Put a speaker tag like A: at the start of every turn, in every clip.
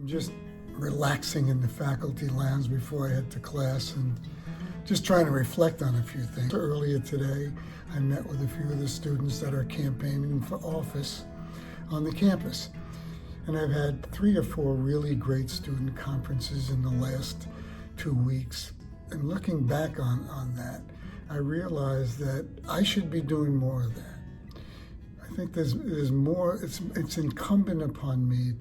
A: I'm just relaxing in the faculty lounge before I head to class and just trying to reflect on a few things. Earlier today, I met with a few of the students that are campaigning for office on the campus. And I've had 3 or 4 really great student conferences in the last 2 weeks. And looking back on that, I realized that I should be doing more of that. I think there's more, it's incumbent upon me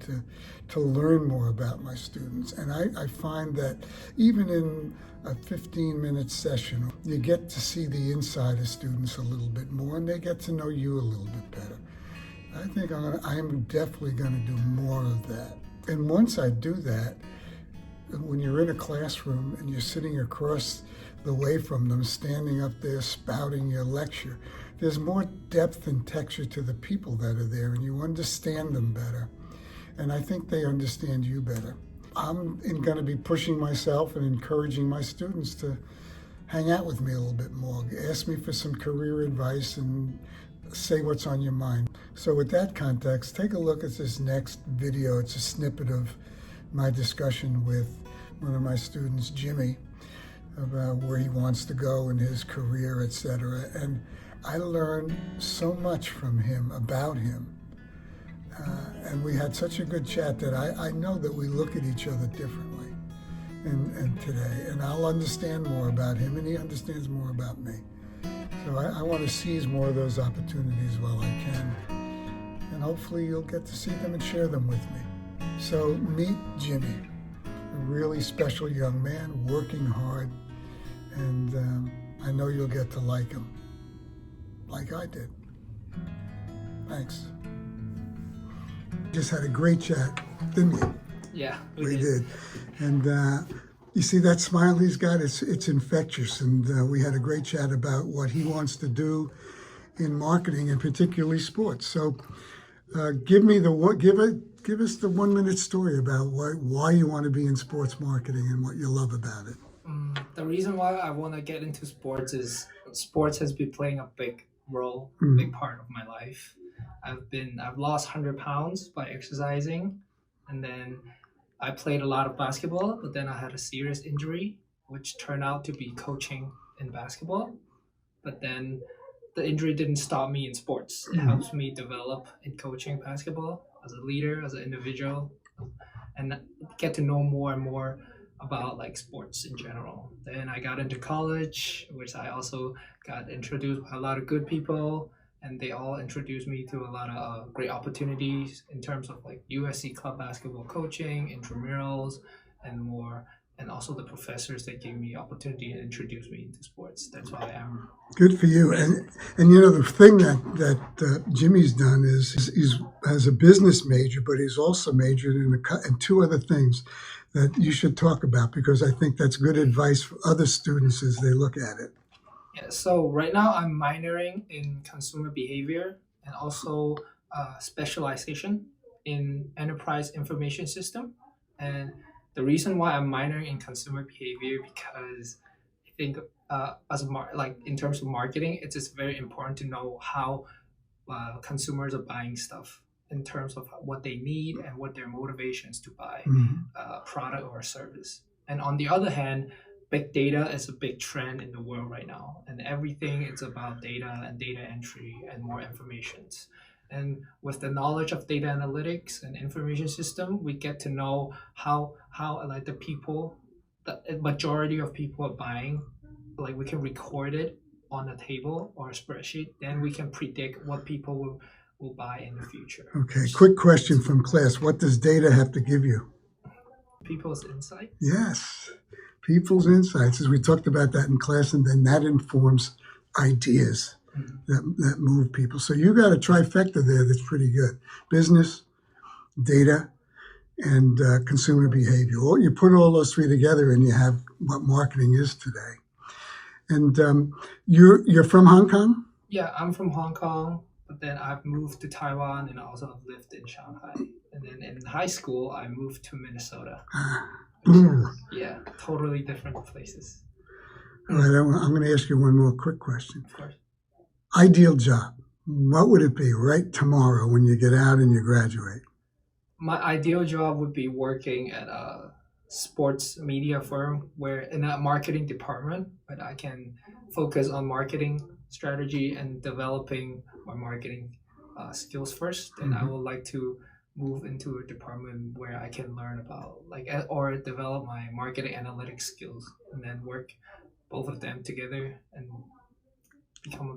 A: to learn more about my students. And I find that even in a 15-minute session, you get to see the inside of students a little bit more, and they get to know you a little bit better. I think I'm definitely going to do more of that. And once I do that, when you're in a classroom and you're sitting across the way from them, standing up there spouting your lecture, there's more depth and texture to the people that are there, and you understand them better. And I think they understand you better. I'm going to be pushing myself and encouraging my students to hang out with me a little bit more, ask me for some career advice, and say what's on your mind. So with that context, take a look at this next video. It's a snippet of my discussion with one of my students, Jimmy, about where he wants to go in his career, etc. And I learned so much from him, about him. And we had such a good chat that I know that we look at each other differently and today. And I'll understand more about him, and he understands more about me. So I want to seize more of those opportunities while I can. And hopefully you'll get to see them and share them with me. So meet Jimmy, a really special young man, working hard. And I know you'll get to like him, like I did. Thanks. Just had a great chat, didn't we?
B: Yeah,
A: we did. And you see that smile he's got? It's infectious. And we had a great chat about what he wants to do in marketing, and particularly sports. So give us the 1-minute story about why you want to be in sports marketing and what you love about it.
B: The reason why I want to get into sports is sports has been playing a big role, big part of my life. I've lost 100 pounds by exercising, and then I played a lot of basketball, but then I had a serious injury, which turned out to be coaching in basketball. But then the injury didn't stop me in sports. It helps me develop in coaching basketball as a leader, as an individual, and get to know more and more about like sports in general. Then I got into college, which I also got introduced by a lot of good people, and they all introduced me to a lot of great opportunities in terms of like USC club basketball coaching, intramurals, and more. And also the professors that gave me opportunity and introduced me into sports. That's why I'm
A: good for you. And you know, the thing that Jimmy's done is he's as a business major, but he's also majored in 2 other things that you should talk about, because I think that's good advice for other students as they look at it.
B: Yeah, so right now I'm minoring in consumer behavior and also specialization in enterprise information system. And the reason why I'm minoring in consumer behavior, because I think in terms of marketing, it's just very important to know how consumers are buying stuff in terms of what they need and what their motivations to buy a product or a service. And on the other hand, big data is a big trend in the world right now, and everything is about data and data entry and more informations. And with the knowledge of data analytics and information system, we get to know how like the majority of people are buying. Like we can record it on a table or a spreadsheet, then we can predict what people will buy in the future.
A: Okay, quick question from class. What does data have to give you?
B: People's insight?
A: Yes. People's insights, as we talked about that in class, and then that informs ideas that move people. So you got a trifecta there that's pretty good. Business, data, and consumer behavior. You put all those 3 together and you have what marketing is today. And you're from Hong Kong?
B: Yeah, I'm from Hong Kong, but then I've moved to Taiwan, and I also have lived in Shanghai. And then in high school, I moved to Minnesota. Yeah, totally different places.
A: All right, I'm going to ask you one more quick question.
B: Of course.
A: Ideal job. What would it be right tomorrow when you get out and you graduate?
B: My ideal job would be working at a sports media firm where in a marketing department, but I can focus on marketing strategy and developing my marketing skills first. Then I
A: Mhm.
B: would like to move into a department where I can learn about or develop my marketing analytics skills and then work both of them together and become a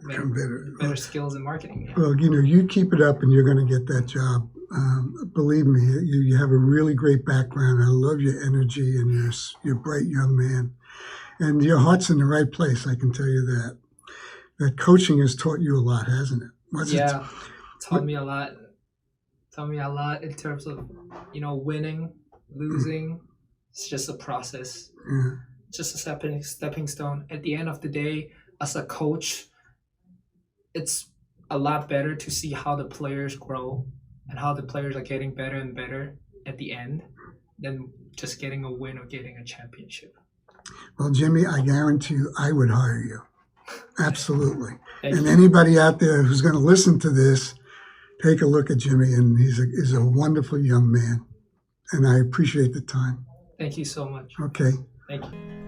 A: Become better.
B: better skills in marketing. Yeah.
A: Well, you keep it up and you're going to get that job. Believe me, you have a really great background. I love your energy and you're a bright young man. And your heart's in the right place, I can tell you that. That coaching has taught you a lot, hasn't it? Was it?
B: Yeah, taught me a lot. Taught me a lot in terms of winning, losing. It's just a process,
A: Yeah.
B: just a stepping stone. At the end of the day, as a coach, it's a lot better to see how the players grow and how the players are getting better and better at the end than just getting a win or getting a championship.
A: Well, Jimmy, I guarantee you I would hire you. Absolutely.
B: Thank
A: And
B: you.
A: anybody out there who's going to listen to this, take a look at Jimmy, and he's a wonderful young man. And I appreciate the time.
B: Thank you so much.
A: Okay.
B: Thank you.